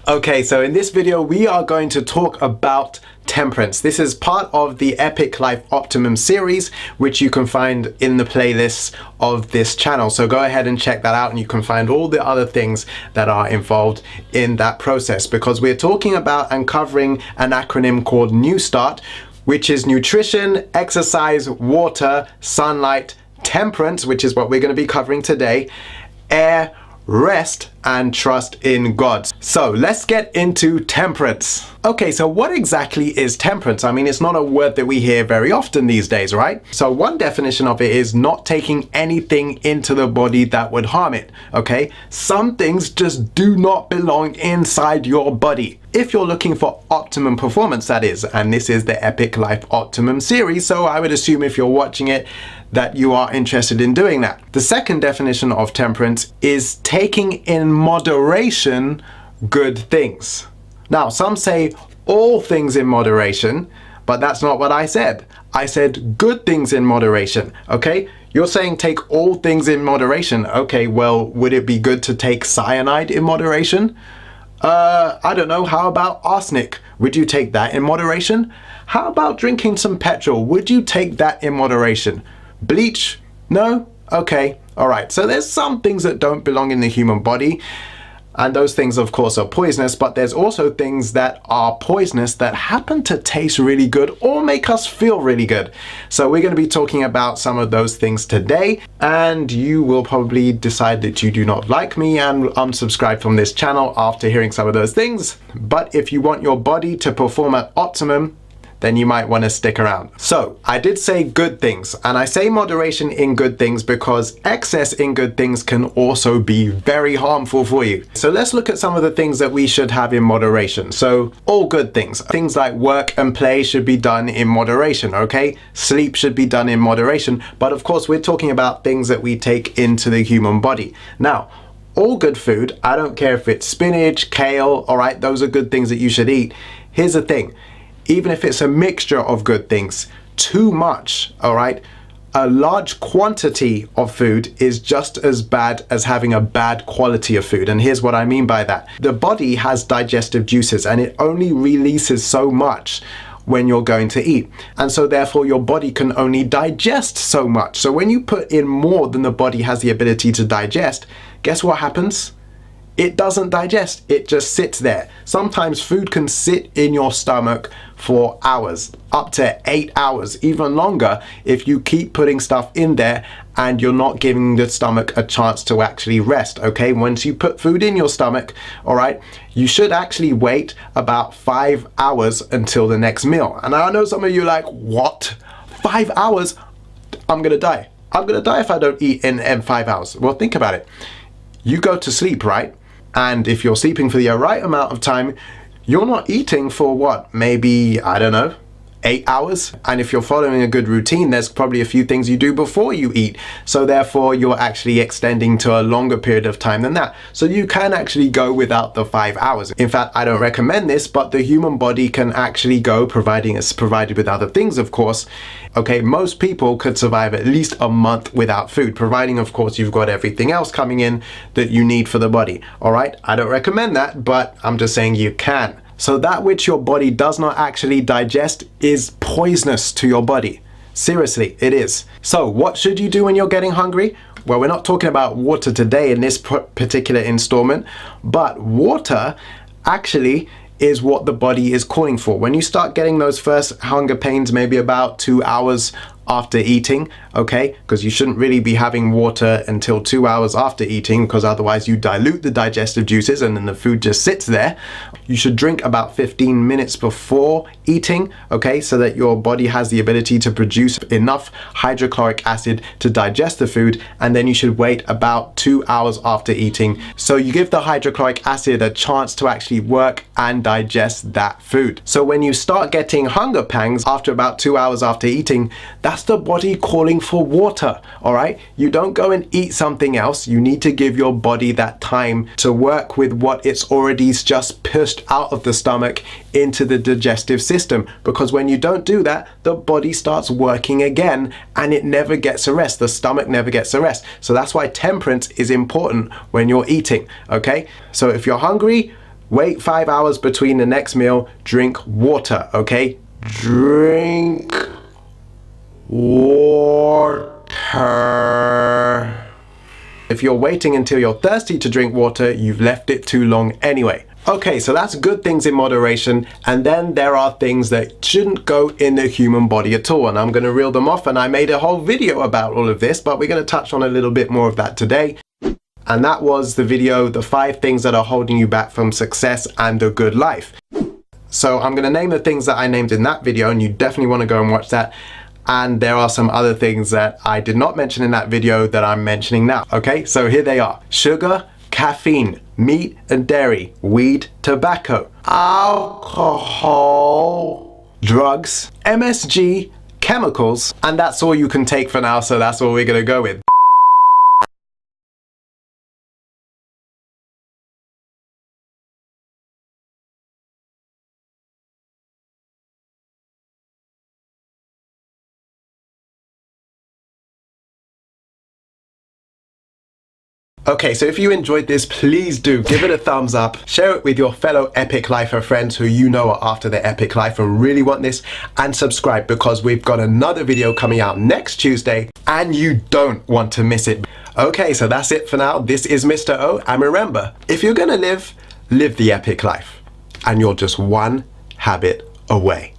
Okay, so in this video we are going to talk about temperance. This is part of the Epic Life Optimum series, which you can find in the playlist of this channel. So go ahead and check that out and you can find all the other things that are involved in that process, because we're talking about and covering an acronym called NEWSTART, which is nutrition, exercise, water, sunlight, temperance, which is what we're going to be covering today, air, rest, and trust in God. So let's get into temperance. Okay, so what exactly is temperance? I mean, it's not a word that we hear very often these days, right? So one definition of it is not taking anything into the body that would harm it, okay? Some things just do not belong inside your body. If you're looking for optimum performance, that is, and this is the Epic Life Optimum series, so I would assume if you're watching it, that you are interested in doing that. The second definition of temperance is taking in moderation good things. Now, some say all things in moderation, but that's not what I said. I said good things in moderation, okay? You're saying take all things in moderation. Okay, well, would it be good to take cyanide in moderation? I don't know, how about arsenic? Would you take that in moderation? How about drinking some petrol? Would you take that in moderation? Bleach? No? Okay, all right. So there's some things that don't belong in the human body, and those things of course are poisonous, but there's also things that are poisonous that happen to taste really good or make us feel really good. So we're going to be talking about some of those things today, and you will probably decide that you do not like me and unsubscribe from this channel after hearing some of those things. But if you want your body to perform at optimum, then you might want to stick around. So I did say good things, and I say moderation in good things because excess in good things can also be very harmful for you. So let's look at some of the things that we should have in moderation. So all good things. Things like work and play should be done in moderation, okay? Sleep should be done in moderation, but of course we're talking about things that we take into the human body. Now, all good food, I don't care if it's spinach, kale, all right, those are good things that you should eat. Here's the thing. Even if it's a mixture of good things, too much, all right? A large quantity of food is just as bad as having a bad quality of food. And here's what I mean by that. The body has digestive juices and it only releases so much when you're going to eat. And so therefore your body can only digest so much. So when you put in more than the body has the ability to digest, guess what happens? It doesn't digest, it just sits there. Sometimes food can sit in your stomach for hours, up to 8 hours, even longer if you keep putting stuff in there and you're not giving the stomach a chance to actually rest, okay? Once you put food in your stomach, all right, you should actually wait about 5 hours until the next meal. And I know some of you are like, what? 5 hours? I'm gonna die. I'm gonna die if I don't eat in 5 hours. Well, think about it. You go to sleep, right? And if you're sleeping for the right amount of time, you're not eating for what? Maybe, I don't know, 8 hours. And if you're following a good routine, there's probably a few things you do before you eat. So therefore, you're actually extending to a longer period of time than that. So you can actually go without the 5 hours. In fact, I don't recommend this, but the human body can actually go, providing it's provided with other things, of course. Okay, most people could survive at least a month without food, providing, of course, you've got everything else coming in that you need for the body. All right, I don't recommend that, but I'm just saying you can. So that which your body does not actually digest is poisonous to your body. Seriously, it is. So what should you do when you're getting hungry? Well, we're not talking about water today in this particular installment, but water actually is what the body is calling for. When you start getting those first hunger pains, maybe about 2 hours after eating, okay, because you shouldn't really be having water until 2 hours after eating, because otherwise you dilute the digestive juices and then the food just sits there. You should drink about 15 minutes before eating, okay, so that your body has the ability to produce enough hydrochloric acid to digest the food, and then you should wait about 2 hours after eating. So you give the hydrochloric acid a chance to actually work and digest that food. So when you start getting hunger pangs after about 2 hours after eating, that's the body calling for water, all right? You don't go and eat something else. You need to give your body that time to work with what it's already just pushed out of the stomach into the digestive system, because when you don't do that, the body starts working again and it never gets a rest. The stomach never gets a rest. So that's why temperance is important when you're eating, okay? So if you're hungry, Wait 5 hours between the next meal. Drink water, okay? Drink water. If you're waiting until you're thirsty to drink water, you've left it too long anyway. Okay, so that's good things in moderation, and then there are things that shouldn't go in the human body at all, and I'm going to reel them off, and I made a whole video about all of this, but we're going to touch on a little bit more of that today. And that was the video, the 5 things that are holding you back from success and a good life. So I'm going to name the things that I named in that video, and you definitely want to go and watch that. And there are some other things that I did not mention in that video that I'm mentioning now. Okay, so here they are. Sugar, caffeine, meat and dairy, weed, tobacco, alcohol, drugs, MSG, chemicals, and that's all you can take for now, so that's all we're gonna go with. Okay, so if you enjoyed this, please do give it a thumbs up, share it with your fellow Epic Lifer friends who you know are after their epic life and really want this, and subscribe because we've got another video coming out next Tuesday and you don't want to miss it. Okay, so that's it for now. This is Mr. O, and remember, if you're gonna live the epic life, and you're just one habit away.